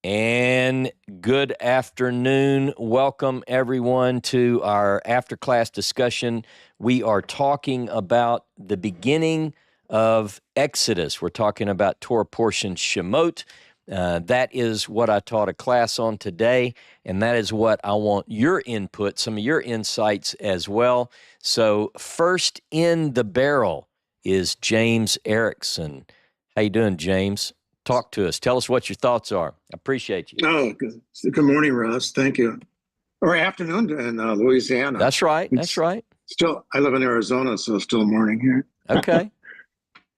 And good afternoon. Welcome, everyone, to our after-class discussion. We are talking about the beginning of Exodus. We're talking about Torah portion Shemot. That is what I taught a class on today, and that is what I want your input, some of your insights as well. So first in the barrel is James Erickson. How you doing, James? Talk to us. Tell us what your thoughts are. I appreciate you. Oh, good morning, Russ. Thank you. Or afternoon in Louisiana. That's right. That's right. Still, I live in Arizona, so it's still morning here. Okay.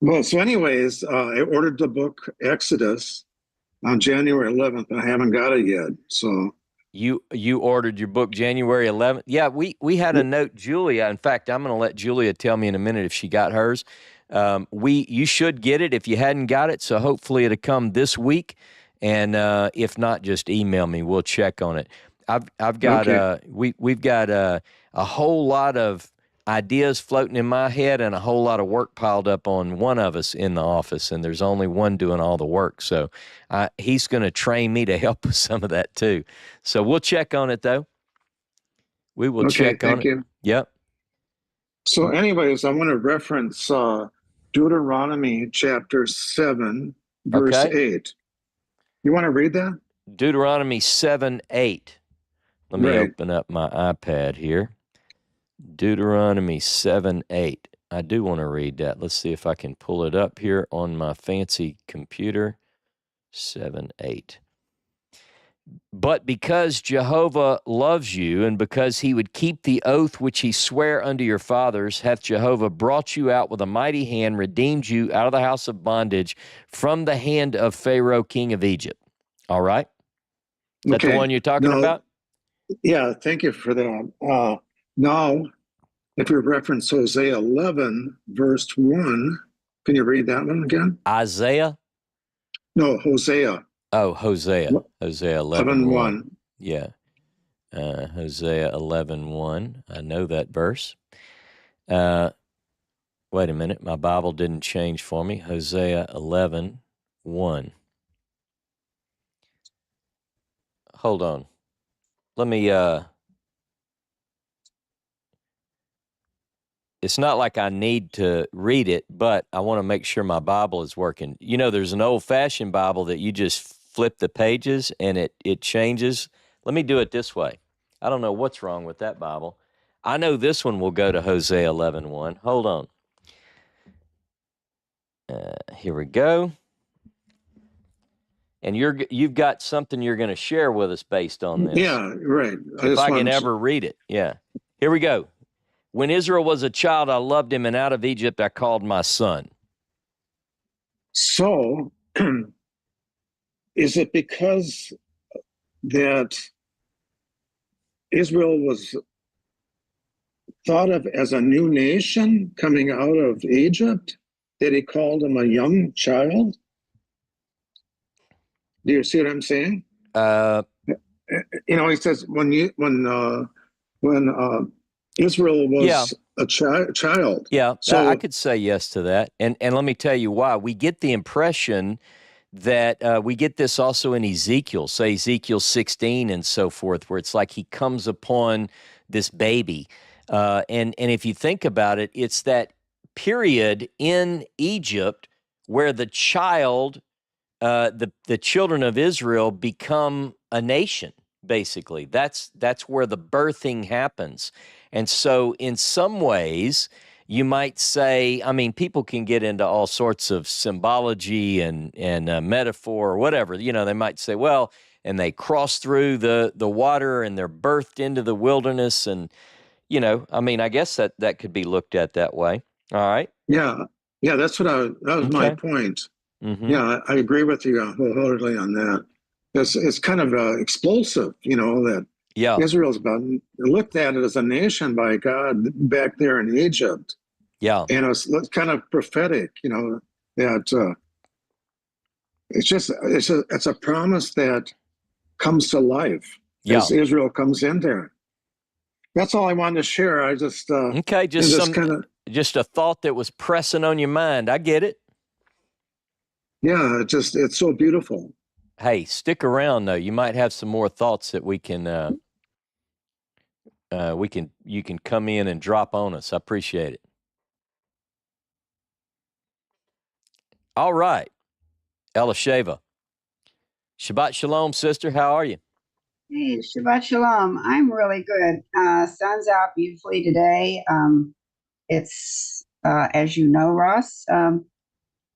Well, so anyways, I ordered the book Exodus on January 11th, and I haven't got it yet. So you ordered your book January 11th. Yeah, we had a note, Julia. In fact, I'm going to let Julia tell me in a minute if she got hers. You should get it if you hadn't got it. So hopefully it'll come this week. And if not, just email me. We'll check on it. I've got we've got a whole lot of ideas floating in my head and a whole lot of work piled up on one of us in the office, and there's only one doing all the work. So he's going to train me to help with some of that too. So we'll check on it though. We will check on it. Thank you. Yep. So anyways, I want to reference Deuteronomy chapter 7, verse 8. You want to read that? Deuteronomy 7:8. Let me open up my iPad here. Deuteronomy 7:8. I do want to read that. Let's see if I can pull it up here on my fancy computer. 7:8. But because Jehovah loves you, and because he would keep the oath which he sware unto your fathers, hath Jehovah brought you out with a mighty hand, redeemed you out of the house of bondage from the hand of Pharaoh, king of Egypt. All right? Is that the one you're talking about? Yeah, thank you for that. Now, if you reference Hosea 11, verse 1, can you read that one again? Isaiah? No, Hosea. Oh, Hosea. Hosea 11:1. Yeah. Hosea 11:1. I know that verse. Wait a minute. My Bible didn't change for me. Hosea 11:1. Hold on. Let me, it's not like I need to read it, but I want to make sure my Bible is working. You know, there's an old-fashioned Bible that you just flip the pages and it changes. Let me do it this way. I don't know what's wrong with that Bible. I know this one will go to Hosea 11:1. Hold on. Here we go. And you've got something you're going to share with us based on this. Yeah, right. If I can ever read it. Yeah. Here we go. When Israel was a child, I loved him, and out of Egypt I called my son. So, is it because that Israel was thought of as a new nation coming out of Egypt that he called him a young child? Do you see what I'm saying? He says when Israel was a child. Yeah, so I could say yes to that. And let me tell you why. We get the impression that we get this also in Ezekiel, say Ezekiel 16 and so forth, where it's like he comes upon this baby. And if you think about it, it's that period in Egypt where the child, the children of Israel become a nation, basically. That's where the birthing happens. And so in some ways, you might say, I mean, people can get into all sorts of symbology and metaphor or whatever. You know, they might say, well, and they cross through the water and they're birthed into the wilderness. And, you know, I mean, I guess that could be looked at that way. All right. Yeah. Yeah, that was my point. Mm-hmm. Yeah, I agree with you wholeheartedly on that. It's kind of explosive, you know, that Israel's looked at it as a nation by God back there in Egypt. Yeah. And it's kind of prophetic, you know, that it's a promise that comes to life as Israel comes in there. That's all I wanted to share. I just just a thought that was pressing on your mind. I get it. Yeah, it's so beautiful. Hey, stick around though. You might have some more thoughts that you can come in and drop on us. I appreciate it. All right, Elisheva. Shabbat shalom, sister. How are you? Hey, Shabbat Shalom. I'm really good. Sun's out beautifully today. It's, as you know, Ross,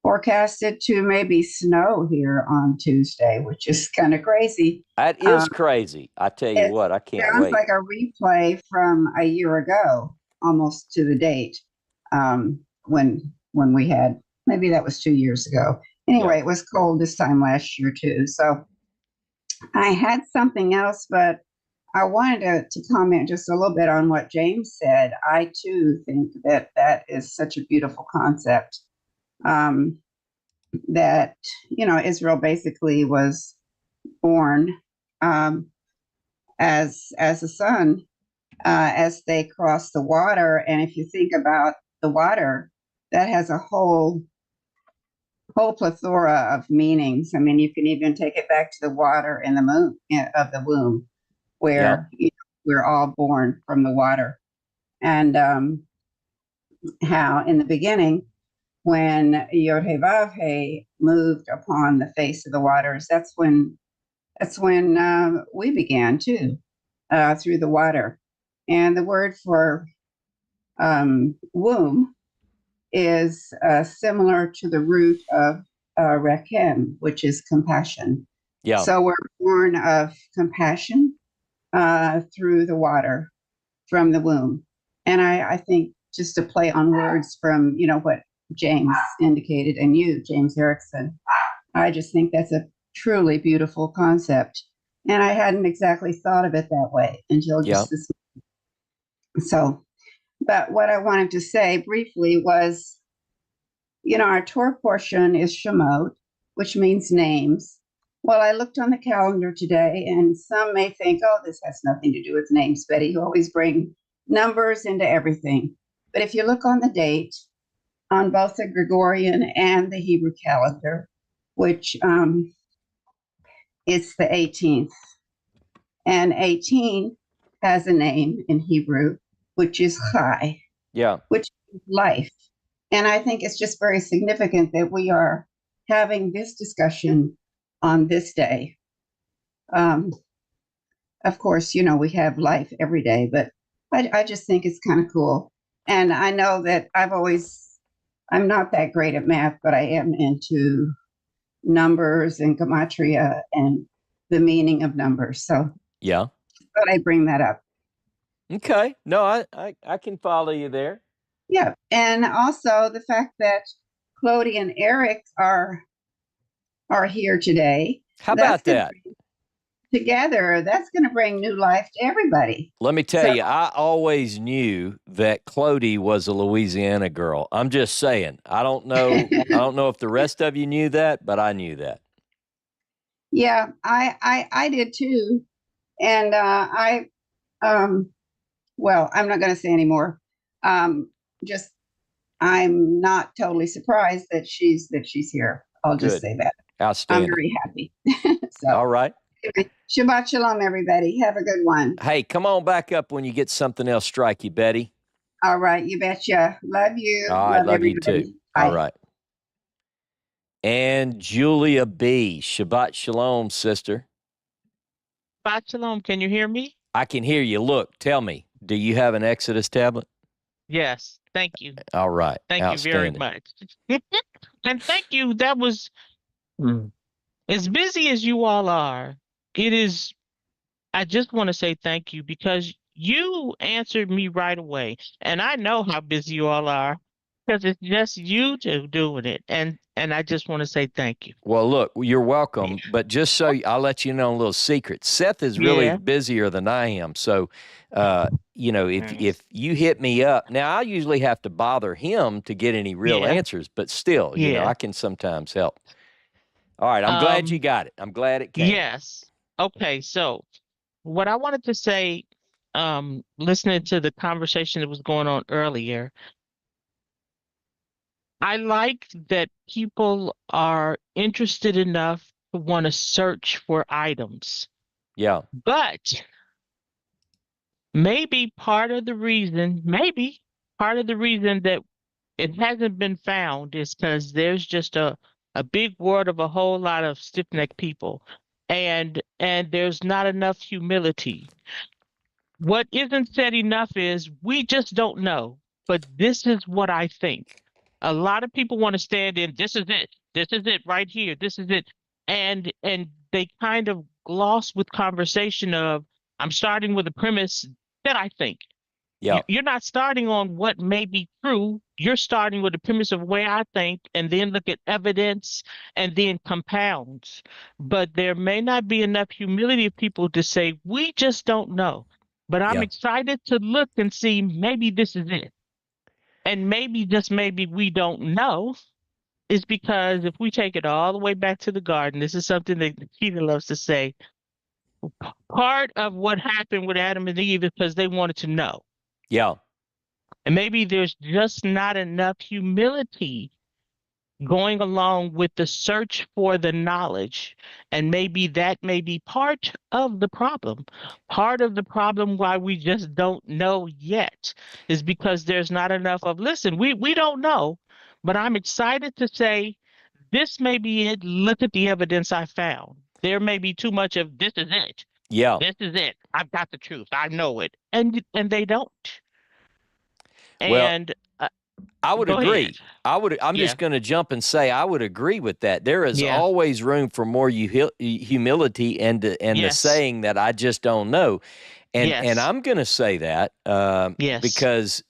forecasted to maybe snow here on Tuesday, which is kind of crazy. That is crazy. I tell you It what, I can't sounds wait. like a replay from a year ago, almost to the date, when we had, maybe that was 2 years ago. Anyway, Yeah. It was cold this time last year too. So I had something else, but I wanted to comment just a little bit on what James said. I too think that that is such a beautiful concept. Um, that Israel basically was born as a son as they crossed the water, and if you think about the water, that has a whole plethora of meanings. I mean, you can even take it back to the water in the moon of the womb, where we're all born from the water, and how in the beginning, when Yod-Heh-Vav-Heh moved upon the face of the waters, that's when we began too, through the water. And the word for womb is similar to the root of rechem, which is compassion. Yeah. So we're born of compassion through the water from the womb. And I think, just to play on words from what James indicated, and you, James Erickson, I just think that's a truly beautiful concept. And I hadn't exactly thought of it that way until just this. So, but what I wanted to say briefly was, our Torah portion is Shemot, which means names. Well, I looked on the calendar today, and some may think, oh, this has nothing to do with names, Betty. You always bring numbers into everything. But if you look on the date, on both the Gregorian and the Hebrew calendar, which it's the 18th. And 18 has a name in Hebrew, which is Chai, which is life. And I think it's just very significant that we are having this discussion on this day. Of course, we have life every day, but I just think it's kind of cool. And I know that I'm not that great at math, but I am into numbers and gematria and the meaning of numbers. So yeah, but I bring that up. Okay. No, I can follow you there. Yeah. And also the fact that Clody and Eric are here today. How about that? Together, that's going to bring new life to everybody. Let me tell you, I always knew that Clody was a Louisiana girl. I'm just saying. I don't know if the rest of you knew that, but I knew that. Yeah, I did too. And well, I'm not going to say anymore. Just I'm not totally surprised that she's here. I'll just say that. Outstanding. I'm very happy. So, all right. Shabbat shalom, everybody. Have a good one. Hey, come on back up when you get something else strike you, Betty. All right, you betcha. Love you. I love you too. Bye. All right. And Julia B. Shabbat shalom, sister. Shabbat shalom. Can you hear me? I can hear you. Look, tell me, do you have an Exodus tablet? Yes. Thank you. All right. Thank you very much. And thank you. That was as busy as you all are. I just want to say thank you because you answered me right away. And I know how busy you all are because it's just you two doing it. And I just want to say thank you. Well, look, you're welcome. Yeah. But just so I'll let you know a little secret. Seth is really busier than I am. So, if you hit me up, now I usually have to bother him to get any real answers, but still, I can sometimes help. All right. I'm glad you got it. I'm glad it came. Yes. Okay. So what I wanted to say, listening to the conversation that was going on earlier, I like that people are interested enough to want to search for items. Yeah. But maybe part of the reason that it hasn't been found is because there's just a big world of a whole lot of stiff-necked people, and there's not enough humility. What isn't said enough is we just don't know, but this is what I think. A lot of people want to stand in, this is it. This is it right here. This is it. And they kind of gloss with conversation of, I'm starting with a premise that I think. Yeah. You're not starting on what may be true. You're starting with the premise of where I think, and then look at evidence and then compounds. But there may not be enough humility of people to say, we just don't know. But I'm Yeah. excited to look and see maybe this is it. And maybe, just maybe, we don't know is because if we take it all the way back to the garden, this is something that Peter loves to say. Part of what happened with Adam and Eve is because they wanted to know. Yeah. And maybe there's just not enough humility going along with the search for the knowledge. And maybe that may be part of the problem. Part of the problem why we just don't know yet is because there's not enough of, listen, we don't know, but I'm excited to say, this may be it. Look at the evidence I found. There may be too much of, this is it. Yeah. This is it. I've got the truth. I know it. And they don't. Well, And I would go agree. ahead. I'm Yeah. just going to jump and say I would agree with that. There is Yeah. always room for more humility and the Yes. saying that I just don't know. And Yes. I'm going to say that Yes. because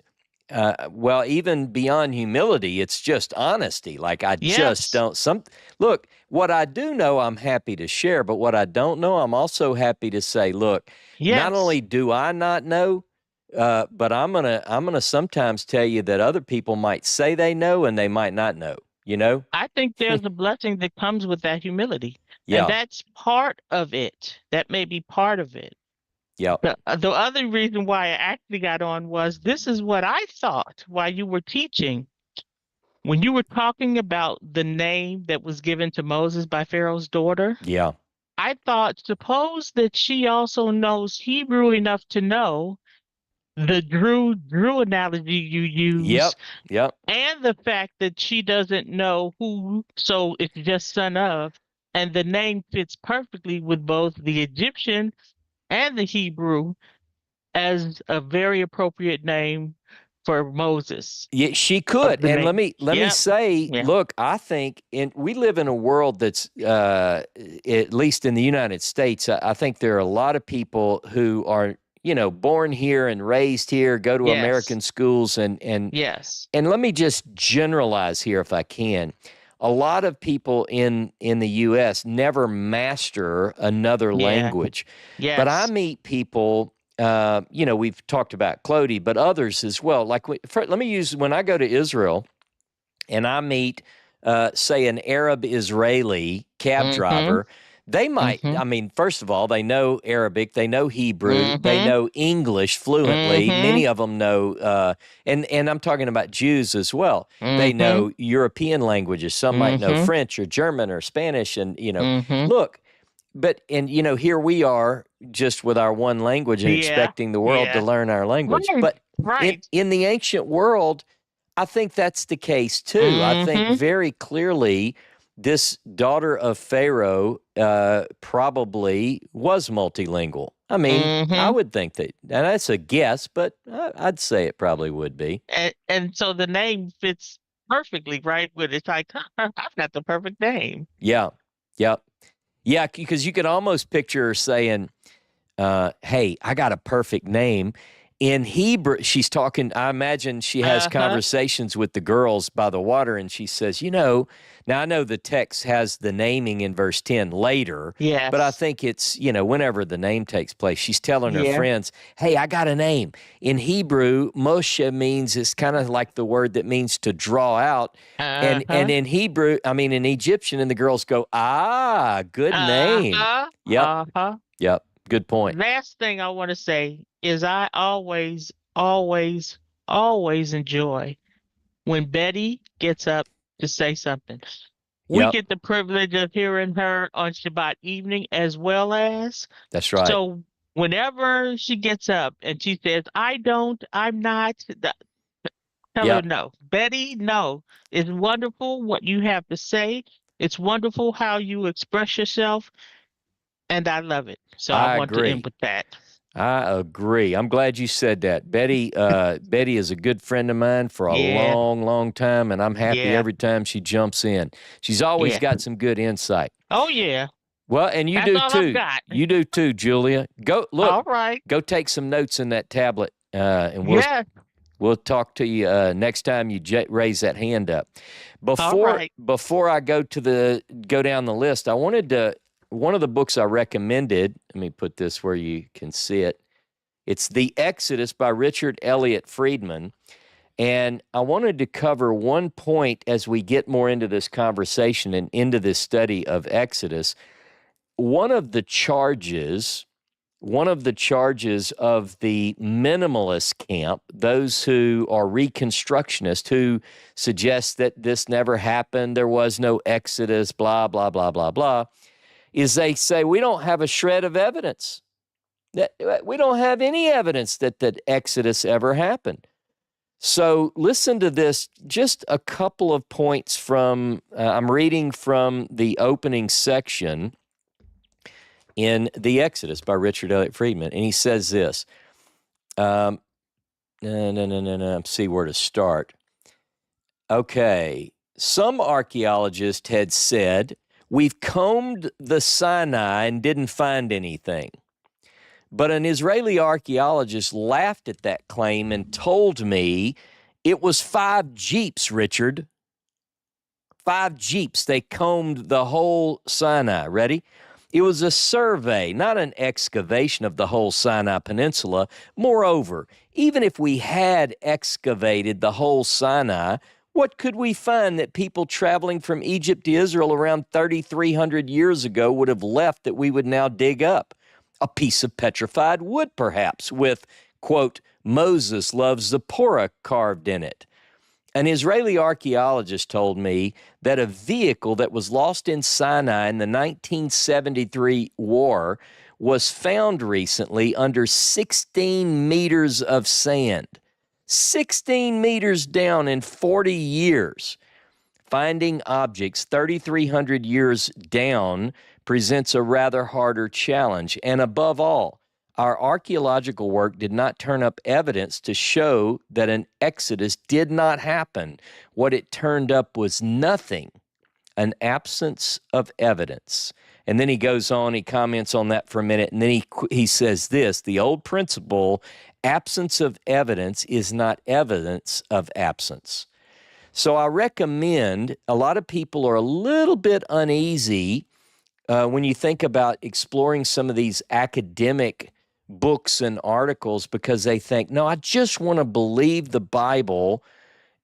well, even beyond humility, it's just honesty. Like I just Yes. don't look, what I do know I'm happy to share, but what I don't know, I'm also happy to say, look, not Yes. only do I not know, but I'm gonna sometimes tell you that other people might say they know and they might not know, you know? I think there's a blessing that comes with that humility. And Yeah. that's part of it. That may be part of it. Yeah. The other reason why I actually got on was, this is what I thought while you were teaching. When you were talking about the name that was given to Moses by Pharaoh's daughter, Yeah. I thought, suppose that she also knows Hebrew enough to know the Drew analogy you use, Yep. Yep. and the fact that she doesn't know who, so it's just son of, and the name fits perfectly with both the Egyptian and the Hebrew as a very appropriate name for Moses. Yeah, she Of could. the And let name. me Yep. say, Yeah. look, I think we live in a world that's at least in the United States, I think there are a lot of people who are, born here and raised here, go to Yes. American schools Yes. and let me just generalize here if I can. A lot of people in the US never master another Yeah. language. Yes. But I meet people, we've talked about Clody, but others as well. Like, let me use, when I go to Israel and I meet, say, an Arab Israeli cab driver, they might, I mean, first of all, they know Arabic, they know Hebrew, they know English fluently. Many of them know, and I'm talking about Jews as well. They know European languages. Some might know French or German or Spanish. And, look, but, here we are just with our one language and expecting the world to learn our language. Right. But Right. in the ancient world, I think that's the case too. I think very clearly this daughter of Pharaoh probably was multilingual. I mean, I would think that, and that's a guess, but I'd say it probably would be. And so the name fits perfectly, right? With, it's like, I've got the perfect name. Yeah. Yep. Yeah, because you could almost picture her saying, hey, I got a perfect name. In Hebrew, she's talking, I imagine she has conversations with the girls by the water, and she says, now I know the text has the naming in verse 10 later, Yes. but I think it's, whenever the name takes place, she's telling her Yeah. friends, hey, I got a name. In Hebrew, Moshe means, it's kind of like the word that means to draw out. And in Hebrew, in Egyptian, and the girls go, good name. Yep. Yep. Good point. Last thing I want to say is, I always, always, always enjoy when Betty gets up to say something. We get the privilege of hearing her on Shabbat evening as well as. That's right. So whenever she gets up and she says, I'm not, tell her no. Betty, no. It's wonderful what you have to say. It's wonderful how you express yourself, and I love it. So I want to end with that. I agree. I'm glad you said that. Betty is a good friend of mine for a long, long time, and I'm happy every time she jumps in. She's always got some good insight. Oh, yeah. Well, and you do too. You do too, Julia. Go look. All right. Go take some notes in that tablet, and we'll talk to you next time you raise that hand up. Before I go down the list, I wanted to. One of the books I recommended, let me put this where you can see it. It's The Exodus by Richard Elliott Friedman. And I wanted to cover one point as we get more into this conversation and into this study of Exodus. One of the charges of the minimalist camp, those who are Reconstructionists, who suggest that this never happened, there was no Exodus, blah, blah, blah, blah, blah, is they say we don't have a shred of evidence. We don't have any evidence that the Exodus ever happened. So listen to this, just a couple of points from, I'm reading from the opening section in The Exodus by Richard Elliott Friedman, and he says this, see where to start. Okay, some archaeologists had said, we've combed the Sinai and didn't find anything. But an Israeli archaeologist laughed at that claim and told me it was 5 jeeps, Richard. 5 jeeps. They combed the whole Sinai. Ready? It was a survey, not an excavation of the whole Sinai Peninsula. Moreover, even if we had excavated the whole Sinai, what could we find that people traveling from Egypt to Israel around 3,300 years ago would have left that we would now dig up? A piece of petrified wood, perhaps, with, quote, Moses loves the Torah carved in it. An Israeli archaeologist told me that a vehicle that was lost in Sinai in the 1973 war was found recently under 16 meters of sand. 16 meters down in 40 years. Finding objects 3,300 years down presents a rather harder challenge. And above all, our archaeological work did not turn up evidence to show that an exodus did not happen. What it turned up was nothing, an absence of evidence. And then he goes on, he comments on that for a minute, and then he says this, the old principle, absence of evidence is not evidence of absence. So I recommend, a lot of people are a little bit uneasy when you think about exploring some of these academic books and articles because they think, no, I just want to believe the Bible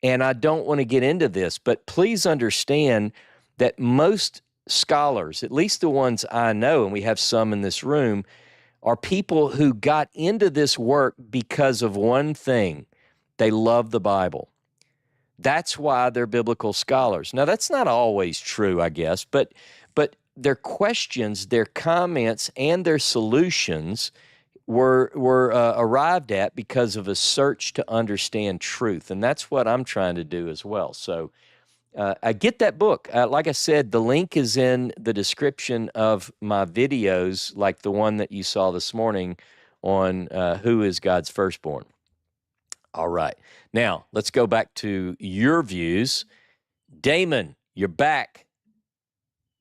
and I don't want to get into this. But please understand that most scholars, at least the ones I know, and we have some in this room, are people who got into this work because of one thing. They love the Bible. That's why they're biblical scholars. Now, that's not always true, I guess, but their questions, their comments, and their solutions were arrived at because of a search to understand truth, and that's what I'm trying to do as well. So I get that book. Like I said, the link is in the description of my videos, like the one that you saw this morning on Who is God's Firstborn. All right. Now, let's go back to your views. Damon, you're back.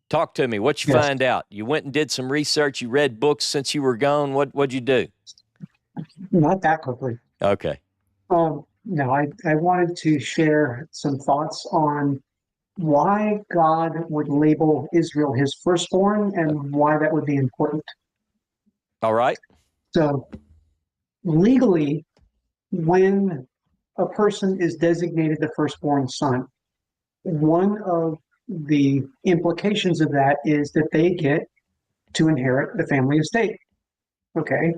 Talk to me. What'd you find out? You went and did some research. You read books since you were gone. What'd you do? Not that quickly. Okay. No, I wanted to share some thoughts on why God would label Israel his firstborn and why that would be important. All right. So legally, when a person is designated the firstborn son, one of the implications of that is that they get to inherit the family estate. Okay.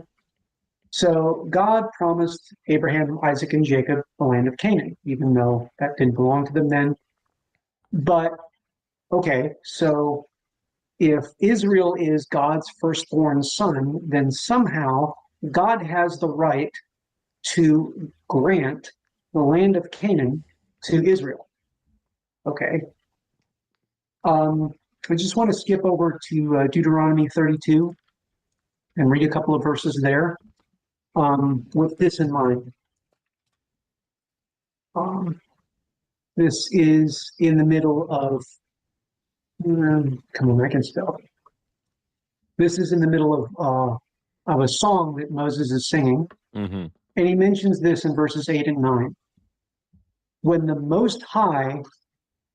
So God promised Abraham, Isaac, and Jacob the land of Canaan, even though that didn't belong to them then. But Okay, so if Israel is God's firstborn son, then somehow God has the right to grant the land of Canaan to Israel. Okay. I just want to skip over to Deuteronomy 32 and read a couple of verses there with this in mind. This is in the middle of, come on, I can spell. This is in the middle of a song that Moses is singing. Mm-hmm. And he mentions this in verses 8 and 9. When the Most High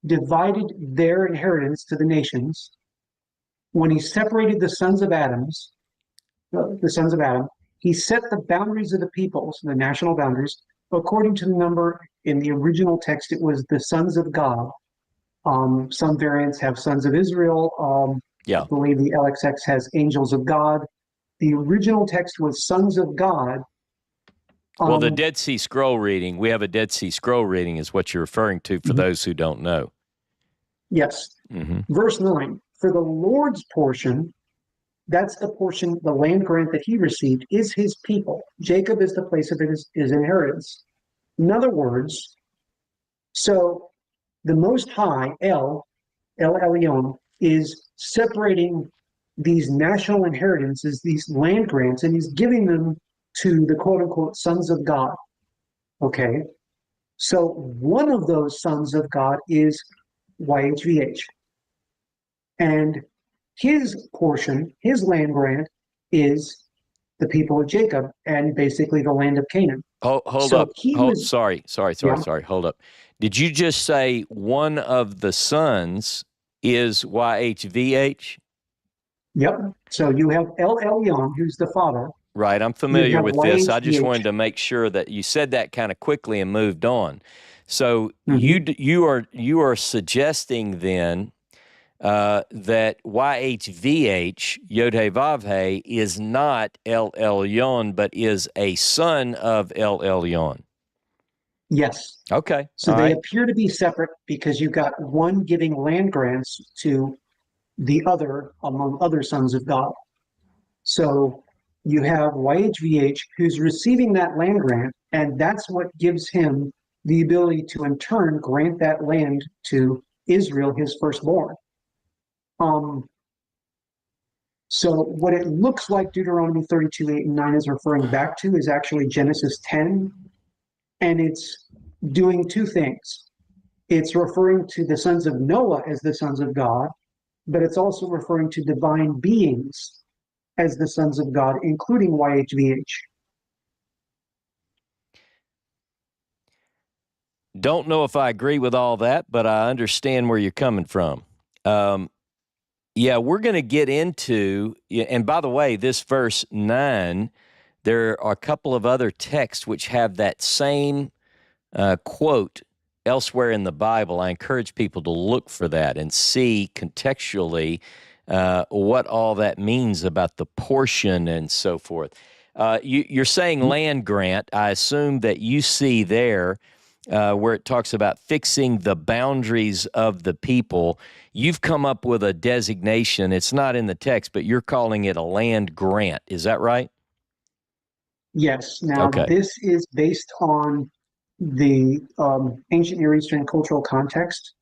divided their inheritance to the nations, when he separated the sons of Adam, he set the boundaries of the peoples, the national boundaries, according to the number. In the original text, it was the sons of God. Some variants have sons of Israel. I believe the LXX has angels of God. The original text was sons of God. Well, the Dead Sea Scroll reading, we have a Dead Sea Scroll reading is what you're referring to for those who don't know. Yes. Mm-hmm. Verse 9, for the Lord's portion, that's the portion, the land grant that he received, is his people. Jacob is the place of his inheritance. In other words, so the Most High, El Elyon, is separating these national inheritances, these land grants, and he's giving them to the quote-unquote sons of God. Okay? So one of those sons of God is YHVH. And his portion, his land grant, is the people of Jacob and basically the land of Canaan. Hold up. Sorry. Hold up. Did you just say one of the sons is YHVH? Yep. So you have El Elyon, who's the father. Right. I'm familiar with this. I just wanted to make sure that you said that kind of quickly and moved on. So you are suggesting then that YHVH, Yod-Heh-Vav-Heh, is not El Elyon, but is a son of El Elyon. Yes. Okay. So they appear to be separate because you've got one giving land grants to the other among other sons of God. So you have YHVH who's receiving that land grant, and that's what gives him the ability to in turn grant that land to Israel, his firstborn. So what it looks like Deuteronomy 32, 8, and 9 is referring back to is actually Genesis 10, and it's doing two things. It's referring to the sons of Noah as the sons of God, but it's also referring to divine beings as the sons of God, including YHVH. Don't know if I agree with all that, but I understand where you're coming from. Yeah, we're going to get into, and by the way, this verse 9, there are a couple of other texts which have that same quote elsewhere in the Bible. I encourage people to look for that and see contextually what all that means about the portion and so forth. You're saying land grant. I assume that you see there where it talks about fixing the boundaries of the people. You've come up with a designation. It's not in the text, but you're calling it a land grant. Is that right? Yes. Now, This is based on the ancient Near Eastern cultural context.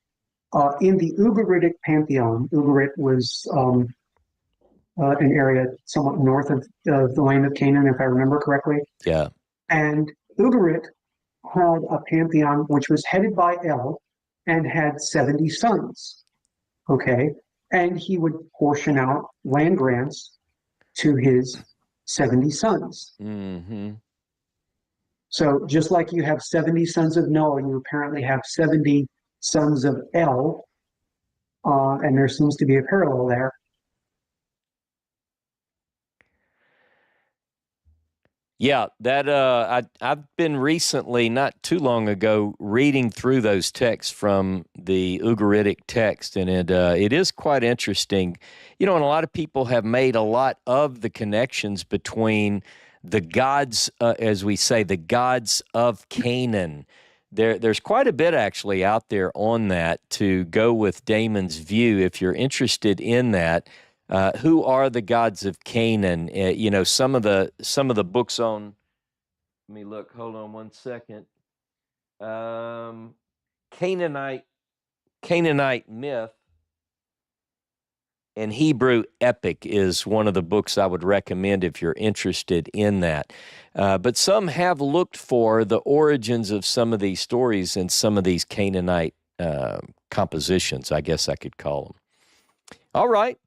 In the Ugaritic pantheon, Ugarit was an area somewhat north of the land of Canaan, if I remember correctly. Yeah. And Ugarit had a pantheon which was headed by El and had 70 sons. Okay. And he would portion out land grants to his 70 sons. Mm-hmm. So just like you have 70 sons of Noah, you apparently have 70 sons of El, and there seems to be a parallel there. Yeah, that I've been recently, not too long ago, reading through those texts from the Ugaritic text, and it is quite interesting. You know, and a lot of people have made a lot of the connections between the gods, as we say, the gods of Canaan, there's quite a bit actually out there on that to go with Damon's view if you're interested in that. Who are the gods of Canaan? Some of the books on. Let me look. Hold on one second. Canaanite myth and Hebrew epic is one of the books I would recommend if you're interested in that. But some have looked for the origins of some of these stories and some of these Canaanite compositions, I guess I could call them. All right.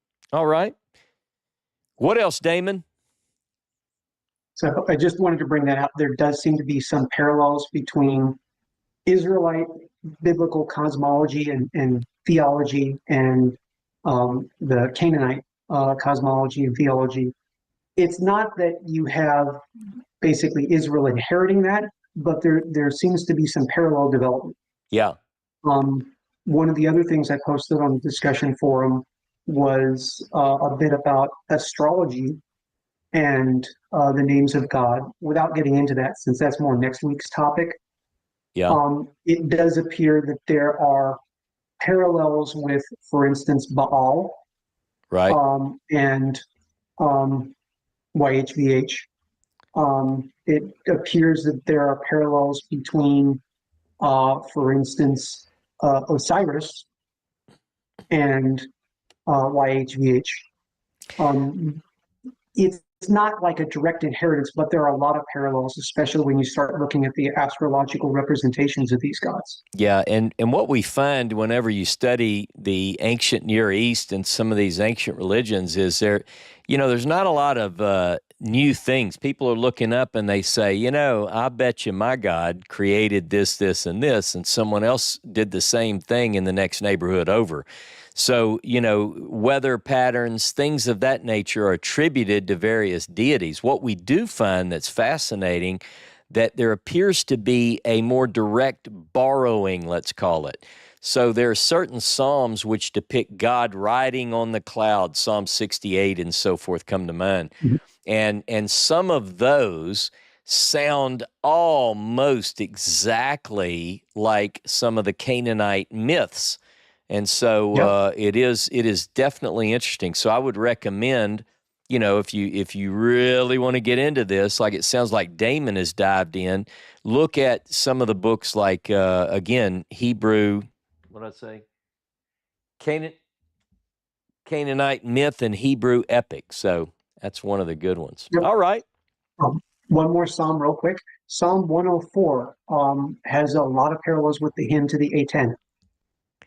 What else, Damon? So I just wanted to bring that out. There does seem to be some parallels between Israelite biblical cosmology and theology and the Canaanite cosmology and theology. It's not that you have basically Israel inheriting that, but there seems to be some parallel development. Yeah. One of the other things I posted on the discussion forum was a bit about astrology and the names of God. Without getting into that, since that's more next week's topic, it does appear that there are parallels with, for instance, Baal, right, and YHVH. It appears that there are parallels between, for instance, Osiris and YHVH. It's not like a direct inheritance, but there are a lot of parallels, especially when you start looking at the astrological representations of these gods. Yeah, and what we find whenever you study the ancient Near East and some of these ancient religions is there's not a lot of new things. People are looking up and they say, I bet you my God created this, this, and this, and someone else did the same thing in the next neighborhood over. So, weather patterns, things of that nature are attributed to various deities. What we do find that's fascinating, that there appears to be a more direct borrowing, let's call it. So there are certain psalms which depict God riding on the clouds, Psalm 68 and so forth come to mind. Mm-hmm. And some of those sound almost exactly like some of the Canaanite myths. And so it is definitely interesting. So I would recommend, if you really want to get into this, like it sounds like Damon has dived in, look at some of the books like, again, Hebrew, what did I say? Canaanite myth and Hebrew epic. So that's one of the good ones. Yep. All right. One more psalm real quick. Psalm 104 has a lot of parallels with the hymn to the A10.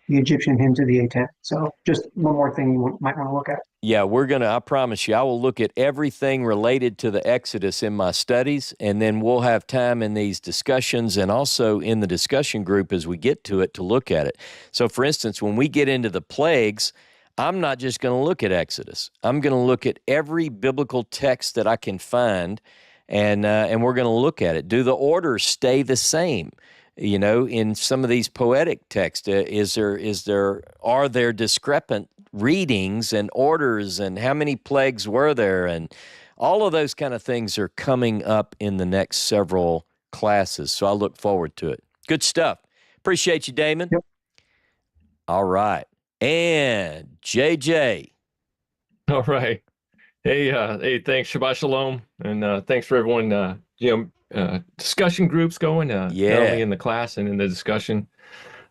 The Egyptian hymn to the A10. So just one more thing you might want to look at. Yeah, I promise you, I will look at everything related to the Exodus in my studies, and then we'll have time in these discussions and also in the discussion group as we get to it to look at it. So for instance, when we get into the plagues, I'm not just going to look at Exodus. I'm going to look at every biblical text that I can find, and we're going to look at it. Do the orders stay the same? In some of these poetic texts, are there discrepant readings and orders, and how many plagues were there? And all of those kind of things are coming up in the next several classes. So I look forward to it. Good stuff. Appreciate you, Damon. Yep. All right. And JJ. All right. Hey, thanks. Shabbat Shalom. And thanks for everyone, discussion groups going, not only in the class and in the discussion.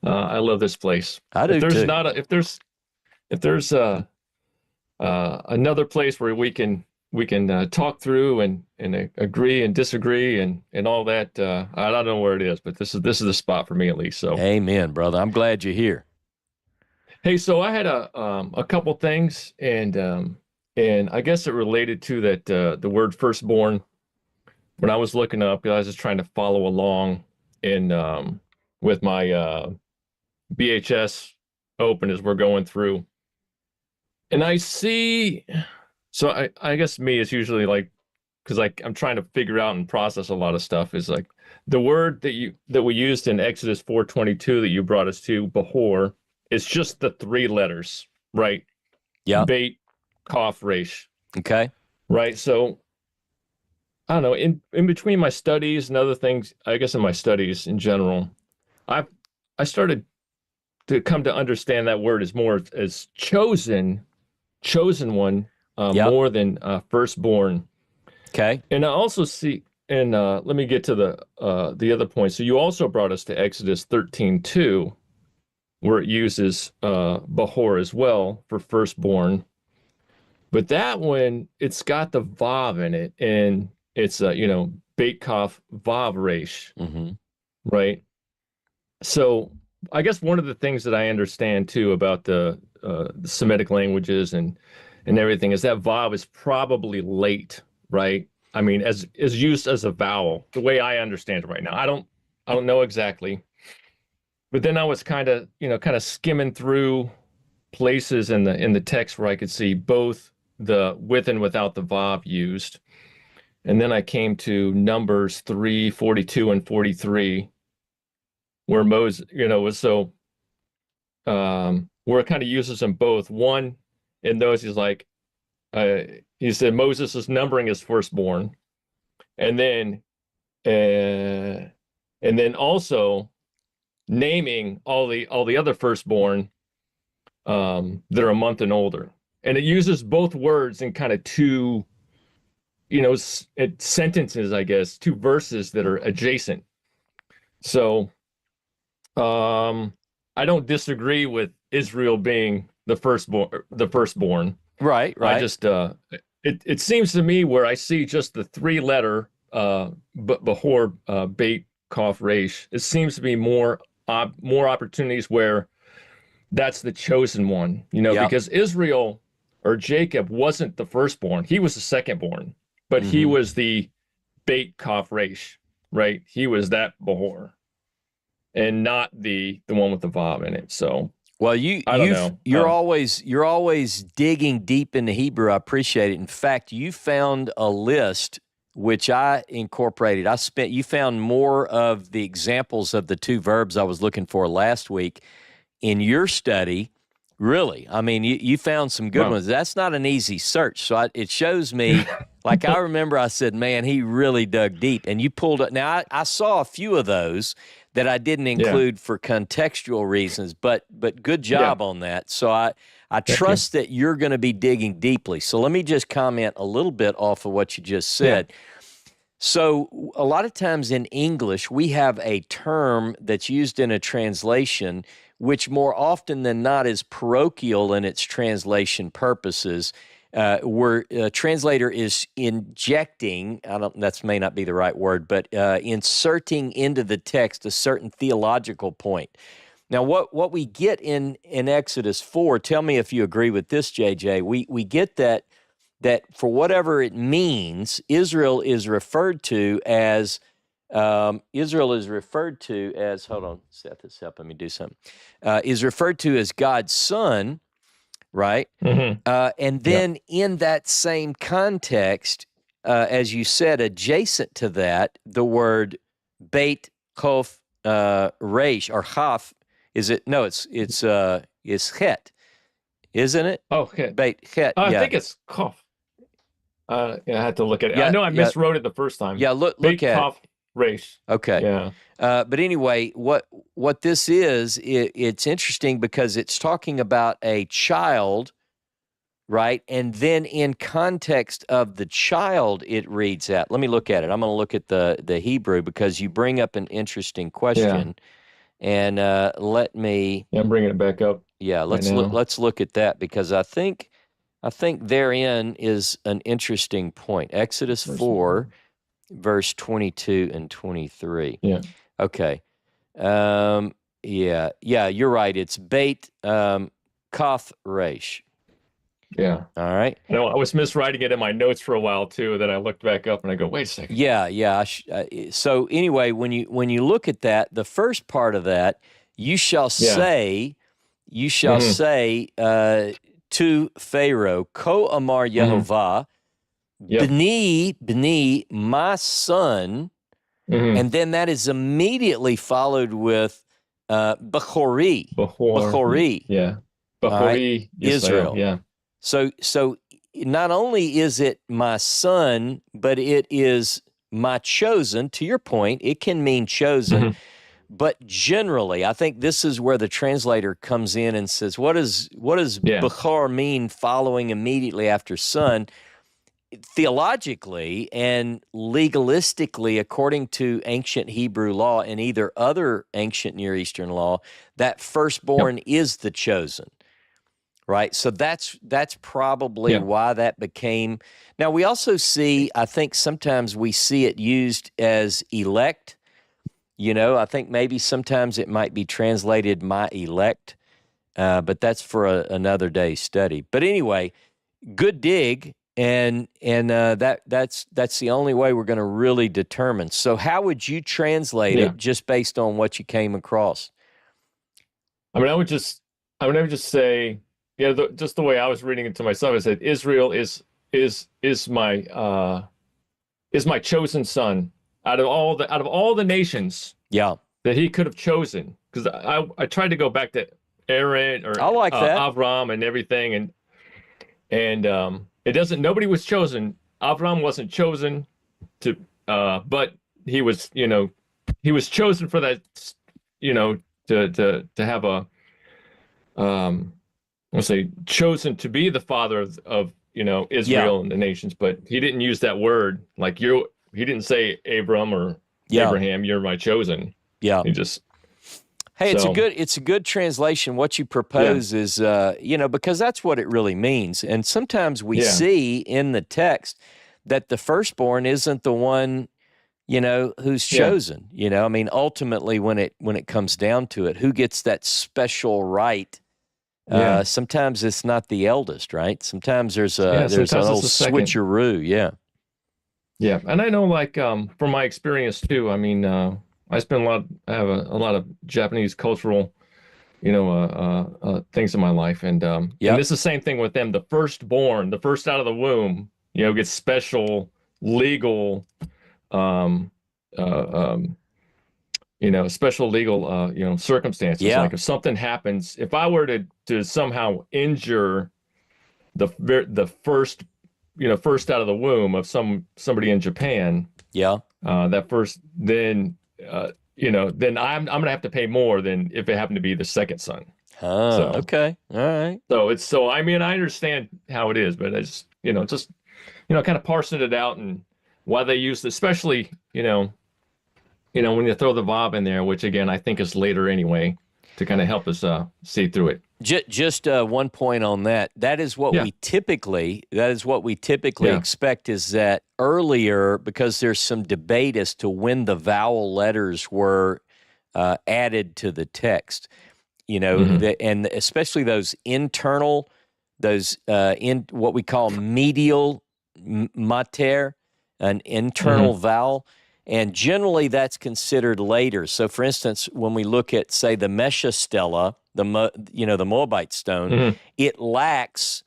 I love this place. I do if there's another place where we can talk through and agree and disagree and all that, I don't know where it is, but this is the spot for me at least. So amen, brother. I'm glad you're here. Hey, so I had a couple things, and I guess it related to that the word firstborn. When I was looking up, I was just trying to follow along with my BHS open as we're going through. And I see, so I guess me is usually like, because I'm trying to figure out and process a lot of stuff, is like the word that we used in Exodus 4:22 that you brought us to, Behor, is just the 3 letters, right? Yeah. Beit, Kaf, Resh. Okay. Right. So I don't know, in between my studies and other things, I guess in my studies in general, I started to come to understand that word as more as chosen one, more than firstborn. Okay. And I also see, and let me get to the other point. So you also brought us to Exodus 13:2, where it uses Bahor as well for firstborn. But that one, it's got the Vav in it, and it's Beit Kaf Vav Resh, right? So I guess one of the things that I understand too about the Semitic languages and everything is that Vav is probably late, right? I mean, as is used as a vowel, the way I understand it right now. I don't know exactly. But then I was kind of skimming through places in the text where I could see both the with and without the Vav used. And then I came to Numbers 3:42 and 43, where Moses, was so where it kind of uses them both. One in those, he's like, he said Moses is numbering his firstborn, and then also naming all the other firstborn that are a month and older, and it uses both words in kind of two, sentences, I guess, two verses that are adjacent. So, I don't disagree with Israel being the firstborn. Right. I just it seems to me where I see just the three-letter Bahor Beit Kaf Resh, it seems to be more opportunities where that's the chosen one, because Israel or Jacob wasn't the firstborn. He was the secondborn, but he was the Beit Kaf Resh, right? He was that Bahor, and not the one with the Vav in it. So, well, I don't know. You're always digging deep into Hebrew. I appreciate it. In fact, you found a list which I incorporated. You found more of the examples of the two verbs I was looking for last week in your study. Really, I mean, you found some good ones. That's not an easy search. So it shows me, like I remember I said, man, he really dug deep. And you pulled it. Now, I saw a few of those that I didn't include for contextual reasons, but good job on that. So I trust that you're going to be digging deeply. So let me just comment a little bit off of what you just said. Yeah. So a lot of times in English, we have a term that's used in a translation which more often than not is parochial in its translation purposes, where a translator is injecting, that may not be the right word, but inserting into the text a certain theological point. Now, what we get in Exodus 4, tell me if you agree with this, JJ, we get that for whatever it means, Israel is referred to as, hold on, set this up, let me do something, is referred to as God's son, right? And then in that same context, as you said, adjacent to that, the word Beit Chof Resh, or Chaf, is it? No, it's Chet, isn't it? Oh, Chet. Beit Chet, I think it's Chof. I had to look at it. I know I miswrote it the first time. Yeah, look Beit at Kaf Resh. Okay. Yeah. But anyway, what this is, it's interesting because it's talking about a child, right? And then in context of the child, it reads out. Let me look at it. I'm going to look at the Hebrew because you bring up an interesting question. Yeah. And let me. Yeah, I'm bringing it back up. Yeah, let's look at that because I think therein is an interesting point. Exodus 4, verse 22 and 23. Yeah. Okay. Yeah, you're right. It's Beit Kaf Resh. Yeah. All right. I was miswriting it in my notes for a while too. Then I looked back up and I go, wait a second. Yeah. So anyway, when you look at that, the first part of that, you shall say to Pharaoh, Ko Amar Yehovah, B'ni, my son, and then that is immediately followed with Bechori. Yeah. Bechori, Israel. Yeah. So not only is it my son, but it is my chosen. To your point, it can mean chosen, But generally, I think this is where the translator comes in and says, what does Bechor mean following immediately after son? Theologically and legalistically, according to ancient Hebrew law and either other ancient Near Eastern law, that firstborn is the chosen, right? So that's probably why that became. Now, we also see, I think sometimes we see it used as elect. I think maybe sometimes it might be translated my elect, but that's for another day's study. But anyway, good dig. And that's the only way we're going to really determine. So how would you translate it just based on what you came across? I mean, I would just say, just the way I was reading it to myself, I said, Israel is my chosen son out of all the nations that he could have chosen. Because I tried to go back to Aaron or I like that. Avram and everything, and it doesn't. Nobody was chosen. Avram wasn't chosen but he was, he was chosen for that, to have a, let's say, chosen to be the father of Israel and the nations. But he didn't use that word like he didn't say Abram or Abraham, you're my chosen. Yeah, he just. Hey, it's a good translation. What you propose is, because that's what it really means. And sometimes we see in the text that the firstborn isn't the one, who's chosen. I mean, ultimately, when it comes down to it, who gets that special right? Sometimes it's not the eldest, right? Sometimes there's an old switcheroo. Yeah, and I know, like, from my experience too. I mean. I have a lot of Japanese cultural, things in my life, and this is the same thing with them. The firstborn, the first out of the womb, gets special legal, special legal, circumstances. Yeah. Like if something happens, if I were to somehow injure the first out of the womb of somebody in Japan, that first, then then I'm gonna have to pay more than if it happened to be the second son. Okay, all right. So I mean, I understand how it is, but I just kind of parsing it out and why they use, especially when you throw the Vav in there, which again I think is later anyway, to kind of help us see through it. Just one point on that. That is what we typically expect, is that earlier, because there's some debate as to when the vowel letters were added to the text, and especially those internal, in what we call medial mater, an internal vowel. And generally, that's considered later. So, for instance, when we look at, say, the Mesha stela, the Moabite stone, it lacks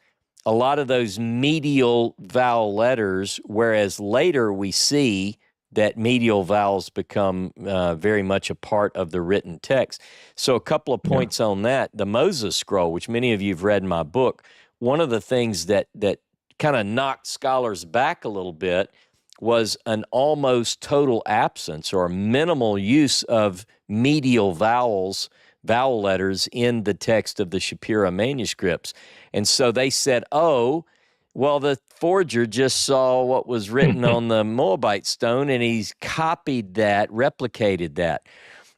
a lot of those medial vowel letters, whereas later we see that medial vowels become very much a part of the written text. So, a couple of points on that. The Moses scroll, which many of you have read in my book, one of the things that kind of knocked scholars back a little bit was an almost total absence or minimal use of medial vowel letters in the text of the Shapira manuscripts. And so they said, the forger just saw what was written on the Moabite stone, and he's copied that, replicated that.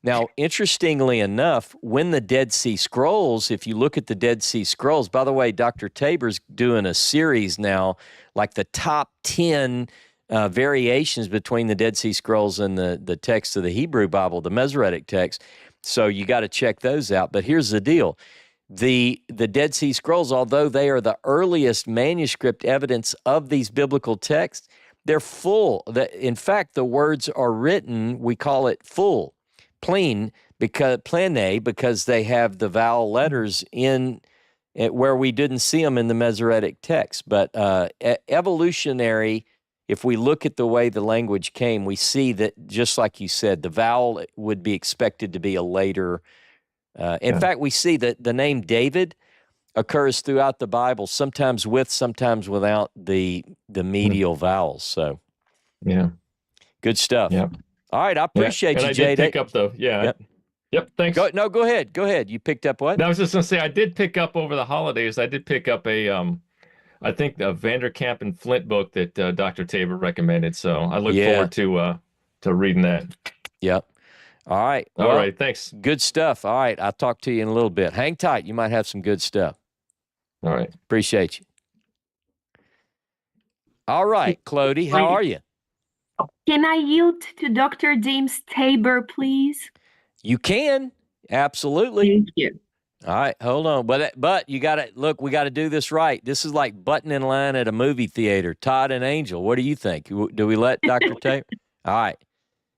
Now, interestingly enough, when the Dead Sea Scrolls, if you look at the Dead Sea Scrolls, by the way, Dr. Tabor's doing a series now, like the top 10 variations between the Dead Sea Scrolls and the text of the Hebrew Bible, the Masoretic text. So you got to check those out. But here's the deal. The Dead Sea Scrolls, although they are the earliest manuscript evidence of these biblical texts, they're full. In fact, the words are written, we call it full, plene, because they have the vowel letters in where we didn't see them in the Masoretic text. But evolutionary, if we look at the way the language came, we see that, just like you said, the vowel would be expected to be a later. In fact, we see that the name David occurs throughout the Bible, sometimes with, sometimes without the medial vowels. So, good stuff. Yeah. All right, I appreciate you, and I Jay. did pick up Yep, thanks. Go ahead. Go ahead. You picked up what? I was just going to say, I did pick up over the holidays, I did pick up I think the Vanderkamp and Flint book that Dr. Tabor recommended. So I look forward to reading that. Yep. All right. All right. Thanks. Good stuff. All right. I'll talk to you in a little bit. Hang tight. You might have some good stuff. All right. Appreciate you. All right, Clody, how are you? Can I yield to Dr. James Tabor, please? You can. Absolutely. Thank you. All right, hold on. But you got to look, we got to do this right. This is like button in line at a movie theater. Todd and Angel, what do you think? Do we let Dr. Tabor? All right.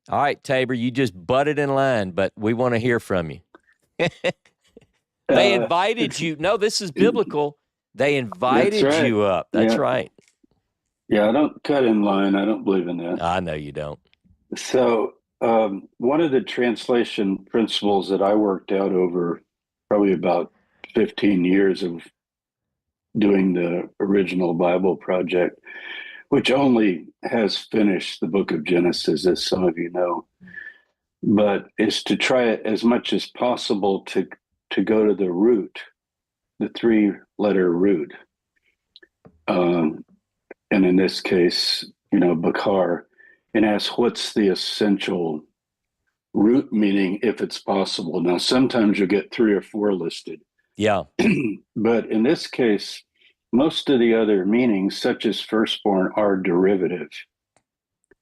All right, Tabor, you just butted in line, but we want to hear from you. They invited you. No, this is biblical. They invited you up. That's right. Yeah, I don't cut in line. I don't believe in that. I know you don't. So one of the translation principles that I worked out over probably about 15 years of doing the original Bible project, which only has finished the book of Genesis, as some of you know, but is to try as much as possible to go to the root, the 3-letter root. And in this case, Bakar, and ask what's the essential root meaning if it's possible. Now, sometimes you get 3 or 4 listed. Yeah. But in this case, most of the other meanings, such as firstborn, are derivative.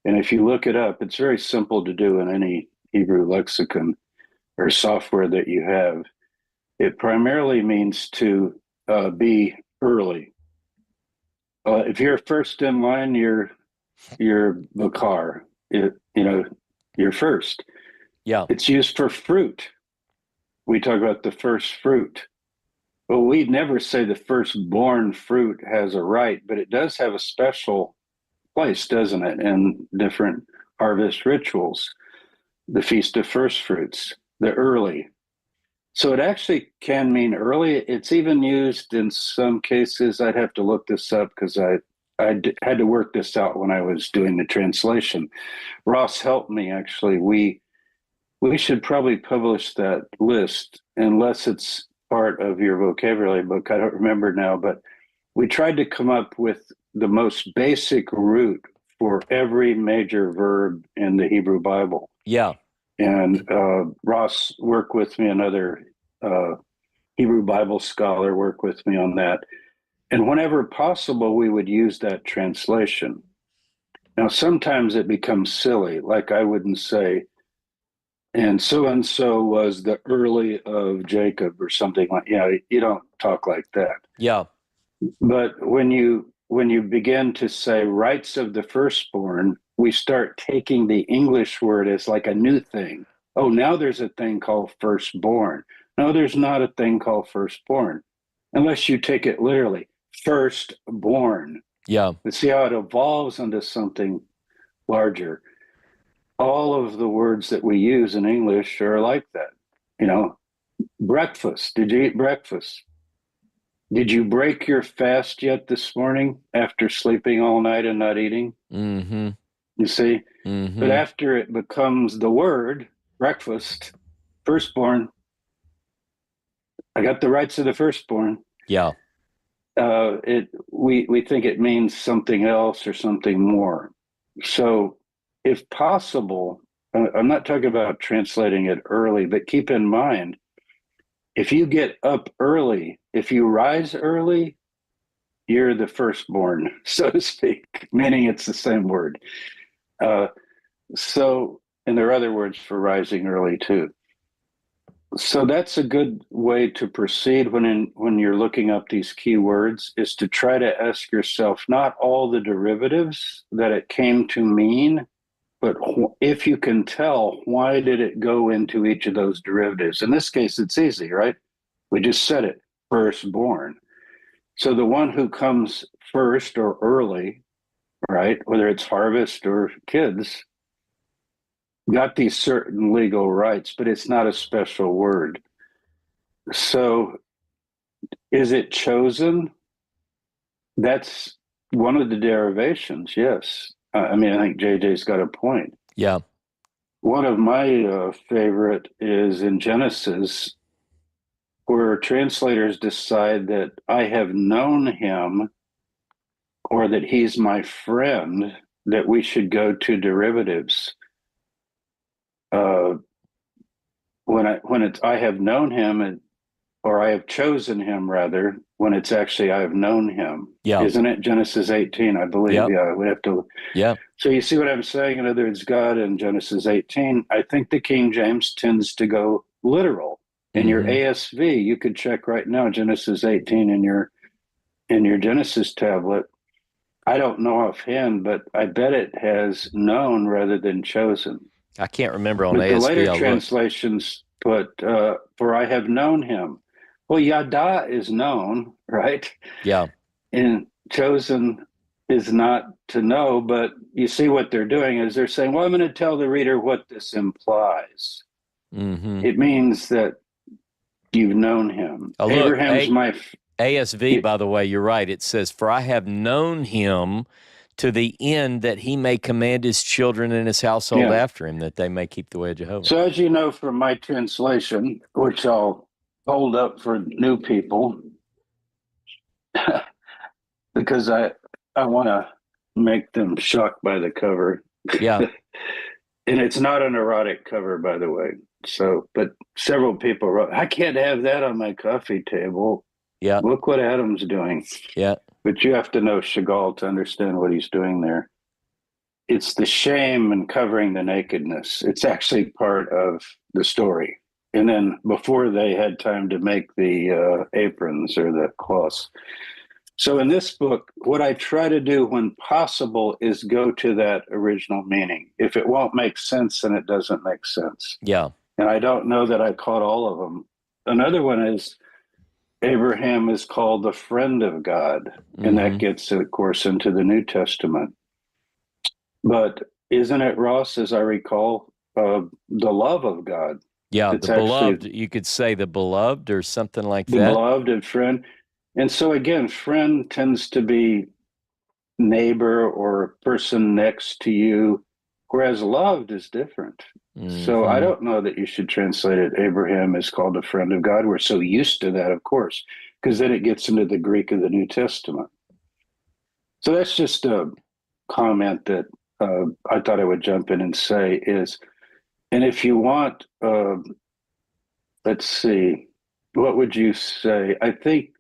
And if you look it up, it's very simple to do in any Hebrew lexicon or software that you have. It primarily means to be early. If you're first in line, you're Bakar. You're first. Yeah. It's used for fruit. We talk about the first fruit. Well, we never say the firstborn fruit has a right, but it does have a special place, doesn't it, in different harvest rituals. The Feast of First Fruits, the early. So it actually can mean early. It's even used in some cases. I'd have to look this up because I had to work this out when I was doing the translation. Ross helped me, actually. We should probably publish that list unless it's part of your vocabulary book. I don't remember now, but we tried to come up with the most basic root for every major verb in the Hebrew Bible. Yeah. And Ross worked with me, another Hebrew Bible scholar worked with me on that. And whenever possible, we would use that translation. Now, sometimes it becomes silly, like I wouldn't say, and so was the early of Jacob or something like, you don't talk like that. Yeah. But when you begin to say rights of the firstborn, we start taking the English word as like a new thing. Oh, now there's a thing called firstborn. No, there's not a thing called firstborn, unless you take it literally. Firstborn. Yeah. But see how it evolves into something larger. All of the words that we use in English are like that. Breakfast. Did you eat breakfast? Did you break your fast yet this morning after sleeping all night and not eating? Mm-hmm. You see? Mm-hmm. But after it becomes the word, breakfast, firstborn, I got the rights of the firstborn. Yeah. We think it means something else or something more. So if possible, I'm not talking about translating it early, but keep in mind, if you get up early, if you rise early, you're the firstborn, so to speak, meaning it's the same word. And there are other words for rising early too. So that's a good way to proceed when you're looking up these key words, is to try to ask yourself not all the derivatives that it came to mean, but if you can tell, why did it go into each of those derivatives? In this case, it's easy, right? We just said it, firstborn. So the one who comes first or early, right, whether it's harvest or kids, got these certain legal rights, but it's not a special word. So is it chosen? That's one of the derivations, yes. I think JJ's got a point. Yeah. one of my favorite is in Genesis, where translators decide that I have known him or that he's my friend, that we should go to derivatives. When it's I have known him, or I have chosen him, rather, when it's actually I have known him. Yeah. Isn't it Genesis 18, I believe? Yep. Yeah, we have to. Yeah. So you see what I'm saying? In other words, God in Genesis 18, I think the King James tends to go literal. In your ASV, you could check right now, Genesis 18 in your Genesis tablet. I don't know offhand, but I bet it has known rather than chosen. I can't remember on But the ASV. later translations put, for I have known him. Well, yada is known, right? Yeah. And chosen is not to know, but you see what they're doing is they're saying, well, I'm going to tell the reader what this implies. It means that you've known him. Oh, Abraham's look, ASV, by the way, you're right. It says, for I have known him to the end that he may command his children and his household after him, that they may keep the way of Jehovah. So as you know from my translation, which I'll hold up for new people, because I want to make them shocked by the cover. Yeah. And it's not an erotic cover, by the way. So, but several people wrote, I can't have that on my coffee table. Yeah. Look what Adam's doing. Yeah. But you have to know Chagall to understand what he's doing there. It's the shame and covering the nakedness. It's actually part of the story. And then before they had time to make the aprons or the cloths. So in this book, what I try to do when possible is go to that original meaning. If it won't make sense, then it doesn't make sense. Yeah. And I don't know that I caught all of them. Another one is Abraham is called the friend of God. And that gets, of course, into the New Testament. But isn't it, Ross, as I recall, the love of God? Yeah, it's the beloved. You could say the beloved or something like that. The beloved and friend. And so again, friend tends to be neighbor or person next to you, whereas loved is different. So I don't know that you should translate it, Abraham is called a friend of God. We're so used to that, of course, because then it gets into the Greek of the New Testament. So that's just a comment that I thought I would jump in and say is, and if you want, let's see, what would you say? I think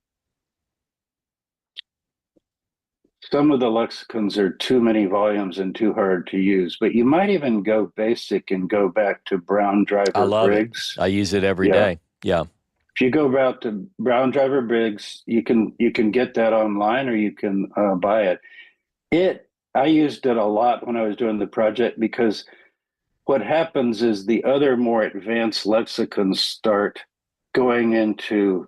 some of the lexicons are too many volumes and too hard to use, but you might even go basic and go back to Brown Driver Briggs. I use it every day. Yeah. If you go back to Brown Driver Briggs, you can get that online or you can buy it. I used it a lot when I was doing the project because what happens is the other more advanced lexicons start going into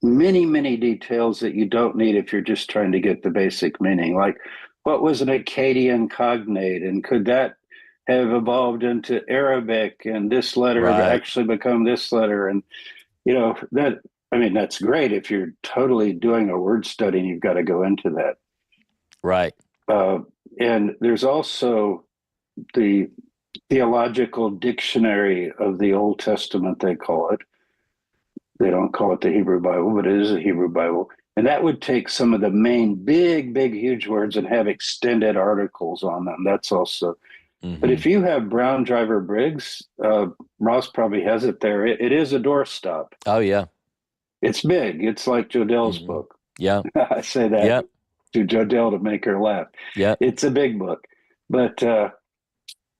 many, many details that you don't need if you're just trying to get the basic meaning. Like, what was an Akkadian cognate? And could that have evolved into Arabic and this letter actually become this letter? And, that's great if you're totally doing a word study and you've got to go into that. Right. And there's also the theological dictionary of the Old Testament, they call it. They don't call it the Hebrew Bible, but it is a Hebrew Bible. And that would take some of the main big, huge words and have extended articles on them. That's also. But if you have Brown Driver Briggs, Ross probably has it there. It is a doorstop. Oh, yeah. It's big. It's like Jodell's book. Yeah. I say that to Jodell to make her laugh. Yeah. It's a big book. But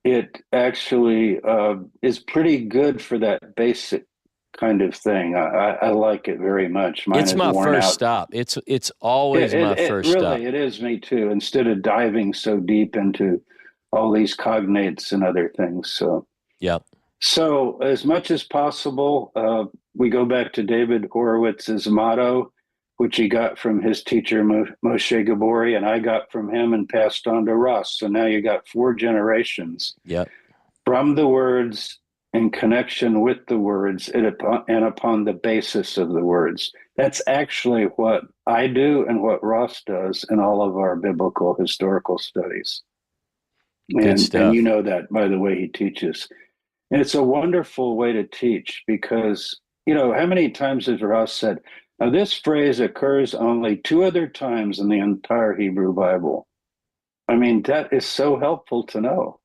it actually is pretty good for that basic kind of thing. I like it very much. Mine it's my first stop. It's always my first stop. Really, it is me too. Instead of diving so deep into all these cognates and other things. So So as much as possible, we go back to David Horowitz's motto, which he got from his teacher Moshe Gabori, and I got from him and passed on to Russ. So now you got 4 generations. From the words, in connection with the words, and upon the basis of the words. That's actually what I do and what Ross does in all of our biblical historical studies. Good stuff. And you know that by the way he teaches. And it's a wonderful way to teach because, how many times has Ross said, now this phrase occurs only 2 other times in the entire Hebrew Bible. I mean, that is so helpful to know.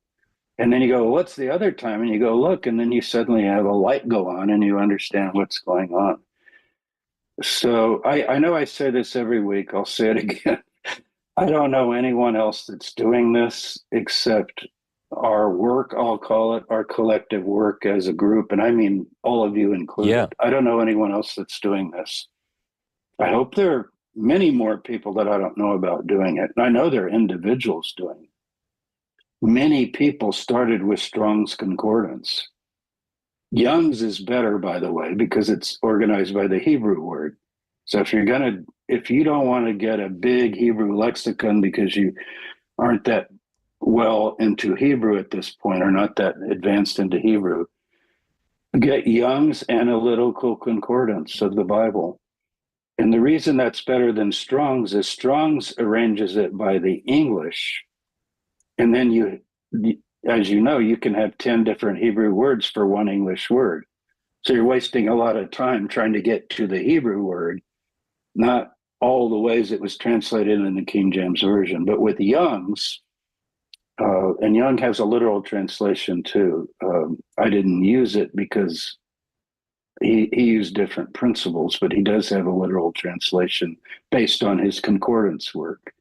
And then you go, what's the other time? And you go, look, and then you suddenly have a light go on and you understand what's going on. So I know I say this every week. I'll say it again. I don't know anyone else that's doing this except our work, I'll call it, our collective work as a group. And I mean, all of you included. Yeah. I don't know anyone else that's doing this. I hope there are many more people that I don't know about doing it. And I know there are individuals doing it. Many people started with Strong's Concordance. Young's is better, by the way, because it's organized by the Hebrew word. So if you don't want to get a big Hebrew lexicon because you aren't that well into Hebrew at this point or not that advanced into Hebrew, get Young's Analytical Concordance of the Bible. And the reason that's better than Strong's is Strong's arranges it by the English. And then as you know, you can have 10 different Hebrew words for one English word. So you're wasting a lot of time trying to get to the Hebrew word, not all the ways it was translated in the King James Version. But with Young's, and Young has a literal translation too. I didn't use it because he used different principles, but he does have a literal translation based on his concordance work.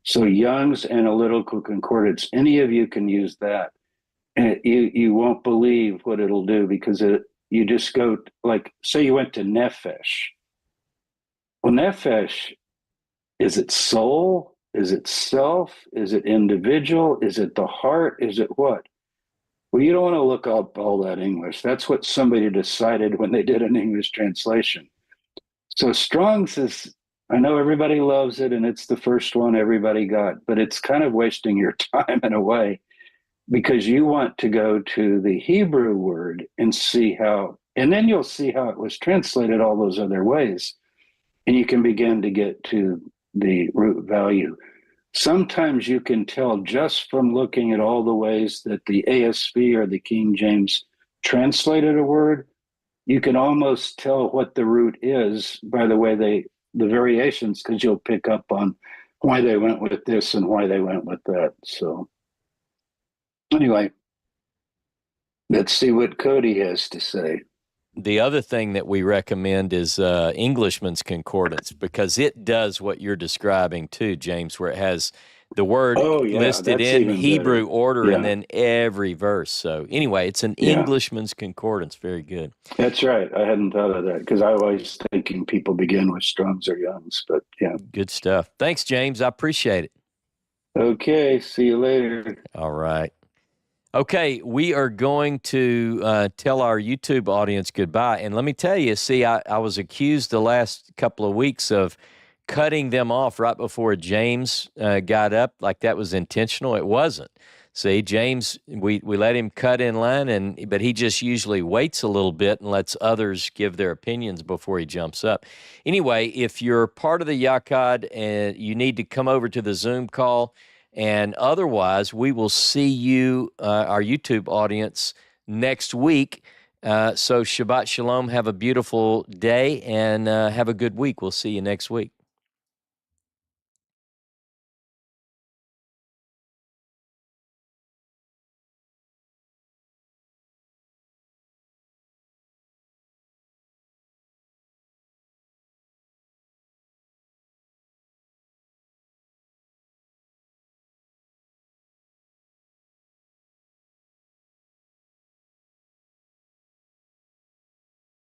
So Young's Analytical Concordance, any of you can use that. And you won't believe what it'll do because you just go, like, say you went to Nephesh. Well, Nephesh, is it soul? Is it self? Is it individual? Is it the heart? Is it what? Well, you don't want to look up all that English. That's what somebody decided when they did an English translation. So Strong's is, I know everybody loves it and it's the first one everybody got, but it's kind of wasting your time in a way because you want to go to the Hebrew word and see how, and then you'll see how it was translated all those other ways. And you can begin to get to the root value. Sometimes you can tell just from looking at all the ways that the ASV or the King James translated a word, you can almost tell what the root is by the way the variations, because you'll pick up on why they went with this and why they went with that. So anyway, let's see what Cody has to say. The other thing that we recommend is Englishman's Concordance, because it does what you're describing too, James, where it has the word listed in Hebrew order and then every verse. So anyway, it's an Englishman's Concordance. Very good. That's right. I hadn't thought of that because I was thinking people begin with Strong's or Young's, but yeah. Good stuff. Thanks, James. I appreciate it. Okay. See you later. All right. Okay, we are going to tell our YouTube audience goodbye. And let me tell you, see, I was accused the last couple of weeks of cutting them off right before James got up, like that was intentional. It wasn't. See, James, we let him cut in line, but he just usually waits a little bit and lets others give their opinions before he jumps up. Anyway, if you're part of the Yachad and you need to come over to the Zoom call, and otherwise, we will see you, our YouTube audience, next week. So Shabbat Shalom. Have a beautiful day and have a good week. We'll see you next week.